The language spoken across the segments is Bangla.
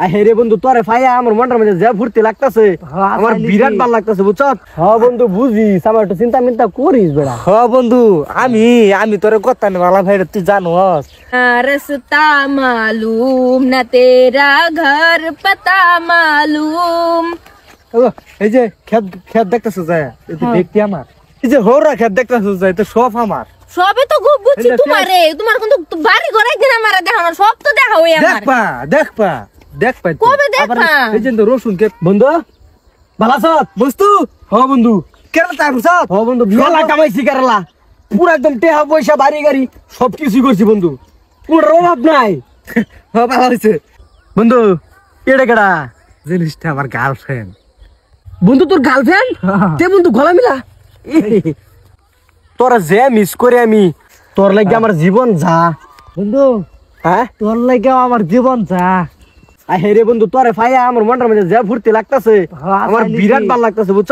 আরে বন্ধু তোরে ফাইয়া আমার মনটার মধ্যে যা ফুর্তি লাগতাছে আমার বিরাট ভালো লাগতাছে বুঝছ। হ্যাঁ বন্ধু বুঝিস আমার একটু চিন্তা মিন্তা করিস বেড়া। হ্যাঁ বন্ধু আমি তোরে কথা নি বালা ভাই তুই জানোস रास्ता मालूम न तेरा घर पता मालूम। এই যে খেত দেখতেছো যায় এই যে ব্যক্তি আমার এই যে হোরা খেত দেখতেছো যায় তো সব আমার সবে তো খুব বুঝছি তোমারে তোমার কিন্তু বাড়ি ঘর একদিন আমার দেখানো সব তো দেখা হই আমার। দেখপা কবে দেখবা? এই যে তো রসুন কে বন্ধু ভালো আছ বস্তু হ্যাঁ বন্ধু কেন তাই বুঝছ হ্যাঁ বন্ধু মেলা কামাইছি কেরালা পুরো একদম টেহা পয়সা বাড়ি গাড়ি সবকিছু করছি বন্ধু পুরো অভাব নাই। হ্যাঁ ভালো হয়েছে বন্ধু এটা কেডা জিনিসটা আমার গার্লফ্রেন্ড বন্ধু তোর গার্লফ্রেন্ড তে বন্ধু গলা মিলা তোরা যে মিস করে আমি তোর লাগে আমার জীবন যা বন্ধু হ্যাঁ তোর লাগে আমার জীবন যা আরে বন্ধু তোরে ফাইয়া আমার মনটার মধ্যে যা ফুর্তি লাগতাছে আমার বিরাট ভালো লাগতাছে বুঝছ।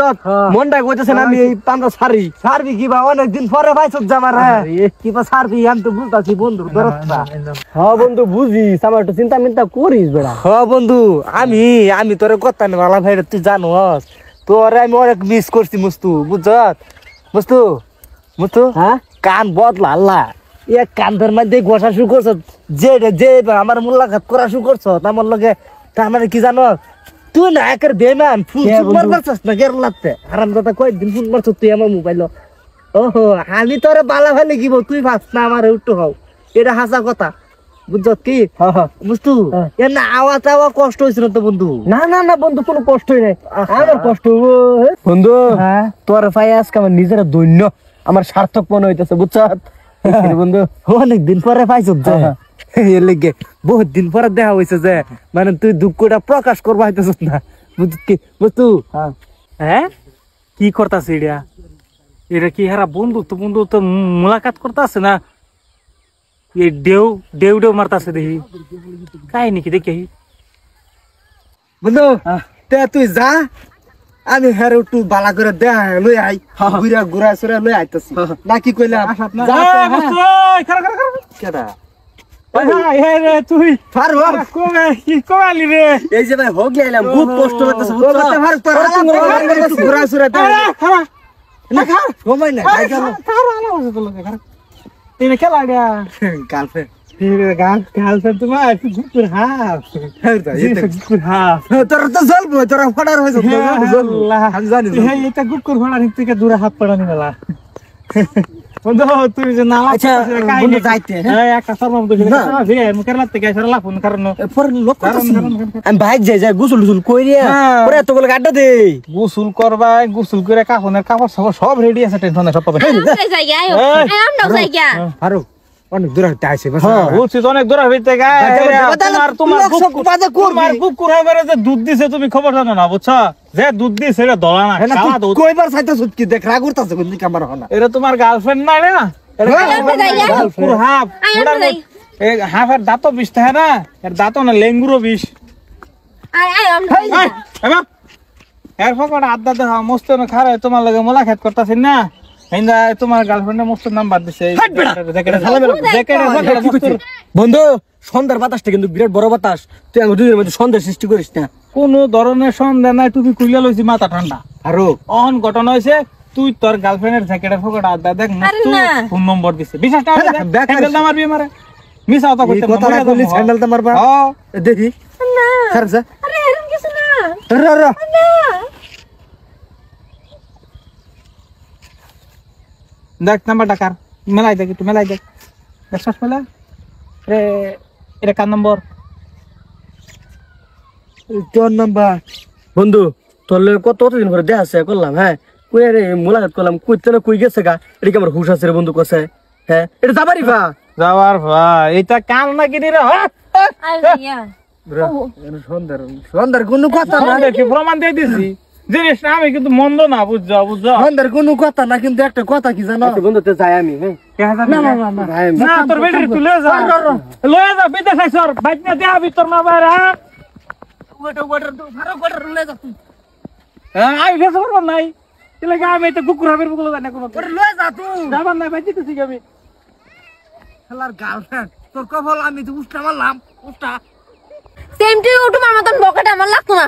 মনটা কইতেছে না আমি এই পান্তা সারি সারবি কিবা অনেকদিন পরে ভাইছত জামার কিবা সারবি আমি তো বুঝতাছি বন্ধুর দরজা হ্যাঁ বন্ধু বুঝিস আমার একটু চিন্তা মিন্তা করিস বেড়া। হ্যাঁ বন্ধু আমি তোরে কথা নি বালা ভাই তুই জানোস তোরে আমি অনেক মিস করছি মুস্তু হ্যাঁ কান বদলা আল্লাহ এক কান্ধের মধ্যে ঘষা শুরু করছ যে আমার মুলাকাত করা শুরু করছ আমার লগে তার মানে কি জানো তুই না একের বেমান ফুল মারছস না গের লাগতে আরাম দাদা কয়েকদিন ফুল মারছ তুই আমার মোবাইল ওহো আমি তোরে বালা ভাই লিখিব তুই ভাবছ না আমার উল্টো হও এটা হাসা কথা বুঝছ কি বুঝতু এর না আওয়াজ কষ্ট হয়েছিল তো বন্ধু না না না বন্ধু কোনো কষ্টই নাই আমার কষ্ট বন্ধু তোর ফাইয়া আজকে আমার নিজের দৈন্য আমার সার্থক মনে হইতেছে বুঝছ বন্ধু অনেক দিন পরে পাইছ এর লেগে বহুত দিন পরে দেখা হয়েছে যে মানে তুই দুঃখটা প্রকাশ করবা হইতেছ না বুঝতু হ্যাঁ কি করতাছে এটা কি হারা বন্ধু তো মুলাকাত করতেছে না এই ডেউ মারতাছে দেখি কাহিনী কি দেখি বন্ধু তুই যা আমি হেরে একটু বালা করে দেখা লই আই ঘুরা সরে লই আইতাছি না কি কইলাম কেডা তুই এই যে ভাই হোক গেলাম খুব কষ্ট লাগতেছে ঘুরা সরে গার্লফ্রেন্ড তোমার তোর তো জ্বলবো তোরা ফটার হয়েছে গুকুর ফোড়া থেকে দূরে হাত পড়ানি মেলা বন্ধু তুমি যে নালা আমি বাইক যাই যাই গোসল টুসুল কইরিয়া পরে এত বলে আড্ডা দে গোসল করবা গোসল করে কাপড়ের কাপড় সব রেডি আছে টেনশন নাই সব পাবে আরো অনেক দূর হইতে আইছে বলছি অনেক দূর হইতে তোমার কুকুর হবে যে দুধ দিছে তুমি খবর জানো না বুঝছো যে দুধ দিছে সেটা দলা না কয়বার চাইতা সুটকি দেখ রাগ করতাছে কোন দিকে আমার হনা এটা তোমার গার্লফ্রেন্ড না রে পুরো হাফ এই হাফের দাঁত বিষ থাকে না এর দাঁত না লেঙ্গুরো বিষ এর ফকড় আড্ডা দেখা মস্ত না খারাপ তোমার লগে মোলাকাত করতেছেন না তোমার গার্লফ্রেন্ডের মস্ত নাম্বার দিছে বন্ধু সন্ধ্যার বাতাসটা কিন্তু বিরাট বড় বাতাস তুই আমার দুজনের মধ্যে সন্ধ্যা সৃষ্টি করিস না কোন ধরনের সন্ধ্যা নাই তুমি কুইলা লইছি মাথা ঠান্ডা আরো অন ঘটনা হয়েছে তুই তোর গার্লফ্রেন্ডের জ্যাকেটের ফকড় আড্ডা দেখ ফোন নম্বর দিছে বিশ্বাসটা মারবি মারে মিস আউট করতে কথা বলি স্যান্ডেলটা মারবা দেখি দেখ নাম্বার ডাকার মেলাই দেখ একটু মেলাই দেখ দেখছস মেলা রে এটা কার নম্বর তোর নাম্বার বন্ধু তোর কতদিন করে দেখা আছে করলাম হ্যাঁ কই রে মোলাকাত করলাম কইতে না কই গেছে গা এটা কি আমার হুশ আছে রে বন্ধু কসে হ্যাঁ এটা যাবারই ভা যাওয়ার ভাই এটা কাম নাকি রে সন্ধ্যার কোনো কথা না দেখি প্রমাণ দিয়ে দিছি জিনিসটা আমি কিন্তু মন্দ না বুঝছো সন্ধ্যার কোনো কথা না কিন্তু একটা কথা কি জানো বন্ধু তো যাই আমি হ্যাঁ না তোর বেটারি তুই লয়ে যা বিদেশ আইছর বাইক না দেয়া ভিতর না বাইরে আমি ফেস করবো নাই আমি তো কুকুর হাবের বুকুলো জানি কোনো লয়ে যা তুই যাবার নাই বাইক দিতেছি আমি শালার গার্লফ্রেন্ড তোর কপাল আমি তো উষ্টা মারলাম উষ্টা তেমটি তোমার মতন বকেট আমার লাগতো না